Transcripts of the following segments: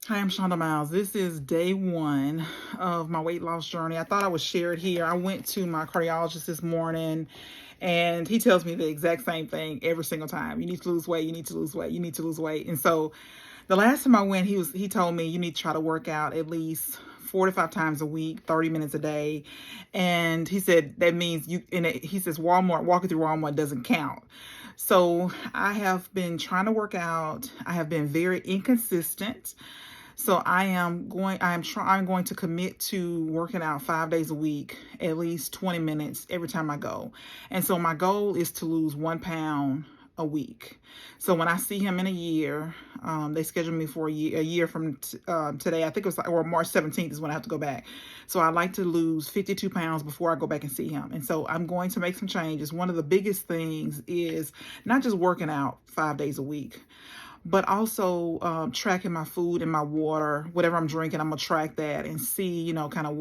Hi, I'm Shonda Miles. This is day one of my weight loss journey. I thought I would share it here. I went to my cardiologist this morning and he tells me the exact same thing every single time. You need to lose weight, you need to lose weight, you need to lose weight. And so the last time I went, he told me you need to try to work out at least 4 to 5 times a week, 30 minutes a day. And he said that means he says walking through Walmart doesn't count. So I have been trying to work out. I have been very inconsistent. So I'm going to commit to working out 5 days a week, at least 20 minutes every time I go. And so my goal is to lose 1 pound a week. So when I see him in a year, they scheduled me for a year from today. I think it was or March 17th is when I have to go back. So I'd like to lose 52 pounds before I go back and see him. And so I'm going to make some changes. One of the biggest things is not just working out 5 days a week, but also tracking my food and my water, whatever I'm drinking. I'm gonna track that and see, kind of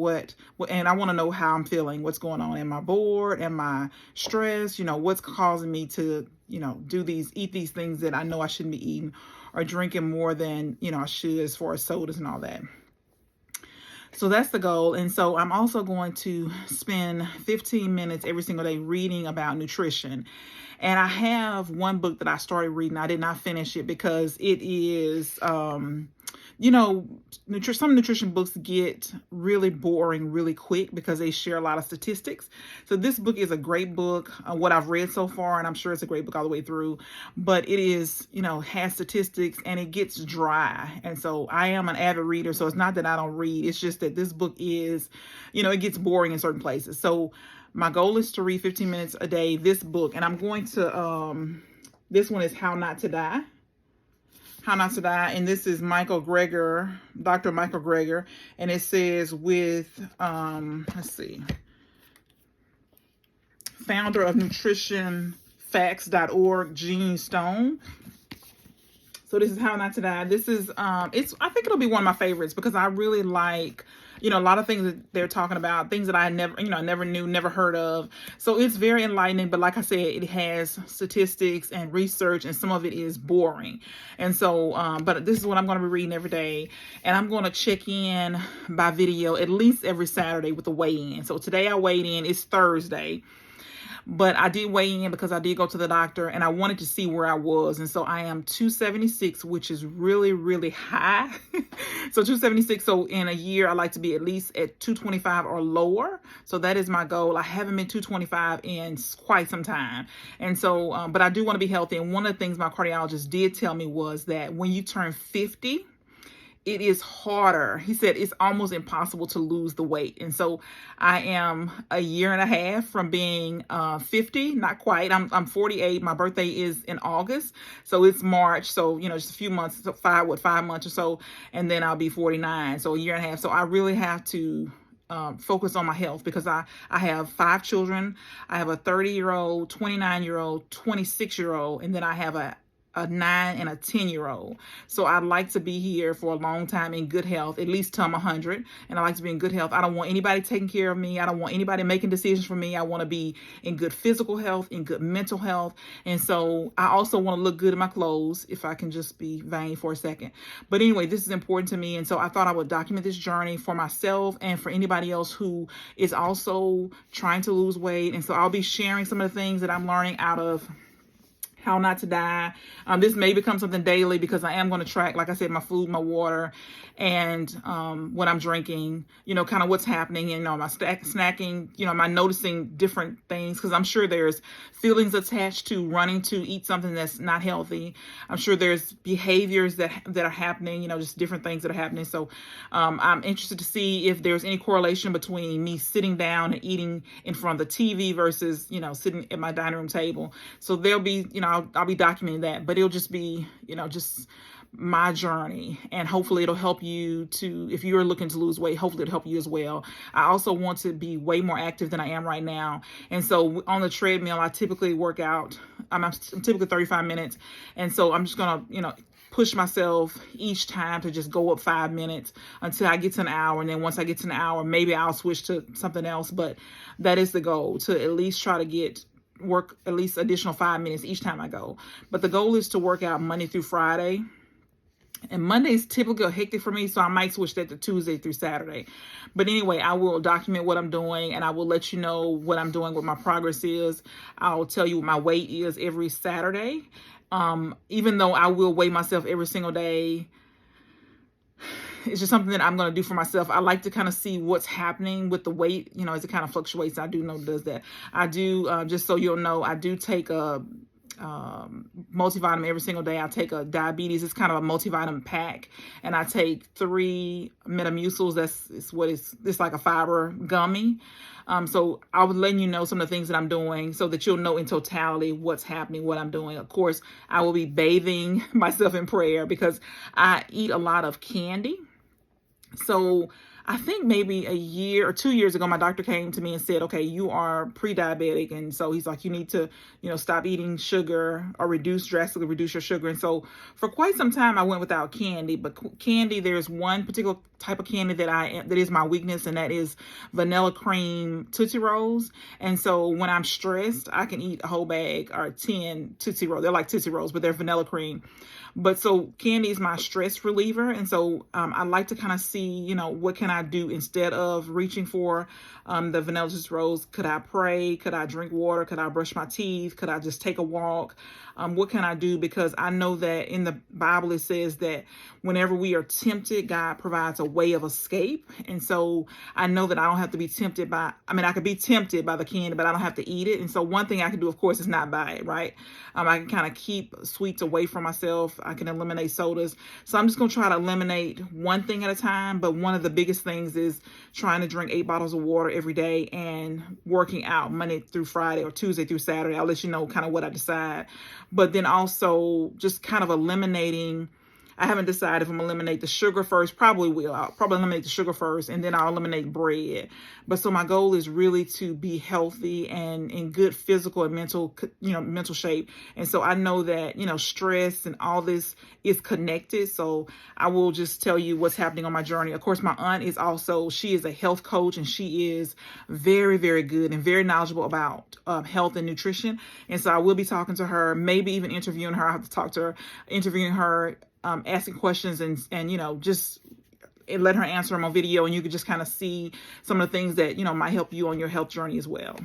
and I want to know how I'm feeling, what's going on. Am I bored? Am I stressed? What's causing me to, eat these things that I know I shouldn't be eating, or drinking more than, I should, as far as sodas and all that. So that's the goal. And so I'm also going to spend 15 minutes every single day reading about nutrition. And I have one book that I started reading. I did not finish it because it is, some nutrition books get really boring really quick because they share a lot of statistics. So this book is a great book, what I've read so far, and I'm sure it's a great book all the way through, but it is, has statistics and it gets dry. And so I am an avid reader, so it's not that I don't read. It's just that this book is, it gets boring in certain places. So my goal is to read 15 minutes a day, this book, and I'm going to, this one is How Not to Die. How Not to Die, and this is Michael Greger, Dr. Michael Greger, and it says with, founder of nutritionfacts.org, Gene Stone. So this is How Not to Die. This is, I think it'll be one of my favorites because I really like, a lot of things that they're talking about, things that I never knew, never heard of. So it's very enlightening, but like I said, it has statistics and research, and some of it is boring. And so, but this is what I'm going to be reading every day, and I'm going to check in by video at least every Saturday with a weigh-in. So today I weighed in. It's Thursday. But I did weigh in because I did go to the doctor and I wanted to see where I was. And so I am 276, which is really, really high. So 276. So in a year, I like to be at least at 225 or lower. So that is my goal. I haven't been 225 in quite some time. And so, but I do want to be healthy. And one of the things my cardiologist did tell me was that when you turn 50, it is harder. He said it's almost impossible to lose the weight. And so I am a year and a half from being 50, not quite. I'm 48. My birthday is in August. So it's March. So, just a few months, 5 months or so. And then I'll be 49. So a year and a half. So I really have to focus on my health because I have 5 children. I have a 30-year-old, 29-year-old, 26-year-old, and then I have a 9 and a 10-year-old. So I'd like to be here for a long time in good health, at least till I'm 100. And I like to be in good health. I don't want anybody taking care of me. I don't want anybody making decisions for me. I want to be in good physical health, in good mental health. And so I also want to look good in my clothes, if I can just be vain for a second. But anyway, this is important to me. And so I thought I would document this journey for myself and for anybody else who is also trying to lose weight. And so I'll be sharing some of the things that I'm learning out of How Not to Die. This may become something daily because I am going to track, like I said, my food, my water, and what I'm drinking, kind of what's happening, my snacking, am I noticing different things? Because I'm sure there's feelings attached to running to eat something that's not healthy. I'm sure there's behaviors that are happening, just different things that are happening. So I'm interested to see if there's any correlation between me sitting down and eating in front of the TV versus, sitting at my dining room table. So there'll be, I'll be documenting that, but it'll just be, just my journey, and hopefully it'll help you to, if you're looking to lose weight, hopefully it'll help you as well. I also want to be way more active than I am right now. And so on the treadmill, I typically work out, I'm typically 35 minutes. And so I'm just going to, push myself each time to just go up 5 minutes until I get to an hour. And then once I get to an hour, maybe I'll switch to something else. But that is the goal, to at least try to work at least additional 5 minutes each time I go. But the goal is to work out Monday through Friday. And Monday's typically hectic for me, so I might switch that to Tuesday through Saturday. But anyway, I will document what I'm doing, and I will let you know what I'm doing, what my progress is. I'll tell you what my weight is every Saturday. Even though I will weigh myself every single day, it's just something that I'm going to do for myself. I like to kind of see what's happening with the weight, as it kind of fluctuates. I do know it does that. I do, just so you'll know, I do take a multivitamin every single day. I take a diabetes. It's kind of a multivitamin pack, and I take 3 Metamucils. It's like a fiber gummy. So I was letting you know some of the things that I'm doing so that you'll know in totality what's happening, what I'm doing. Of course, I will be bathing myself in prayer because I eat a lot of candy. So I think maybe a year or 2 years ago, my doctor came to me and said, okay, you are pre-diabetic. And so he's like, you need to, stop eating sugar or drastically reduce your sugar. And so for quite some time, I went without candy. But candy, there's one particular type of candy that is my weakness, and that is vanilla cream Tootsie Rolls. And so when I'm stressed, I can eat a whole bag or 10 Tootsie Rolls. They're like Tootsie Rolls, but they're vanilla cream. But so candy is my stress reliever. And so I like to kind of see, what can I do instead of reaching for the vanilla Tootsie Rolls? Could I pray? Could I drink water? Could I brush my teeth? Could I just take a walk? What can I do? Because I know that in the Bible, it says that whenever we are tempted, God provides a way of escape. And so I know that I don't have to be tempted I could be tempted by the candy, but I don't have to eat it. And so one thing I can do, of course, is not buy it, right? I can kind of keep sweets away from myself. I can eliminate sodas. So I'm just going to try to eliminate one thing at a time. But one of the biggest things is trying to drink 8 bottles of water every day and working out Monday through Friday or Tuesday through Saturday. I'll let you know kind of what I decide. But then also just kind of eliminating. I haven't decided if I'm going to eliminate the sugar first. Probably will. I'll probably eliminate the sugar first, and then I'll eliminate bread. But so my goal is really to be healthy and in good physical and mental shape. And so I know that, stress and all this is connected. So I will just tell you what's happening on my journey. Of course, my aunt she is a health coach, and she is very, very good and very knowledgeable about health and nutrition. And so I will be talking to her, maybe even interviewing her. I have to talk to her, interviewing her, asking questions and just let her answer them on video, and you could just kind of see some of the things that, might help you on your health journey as well.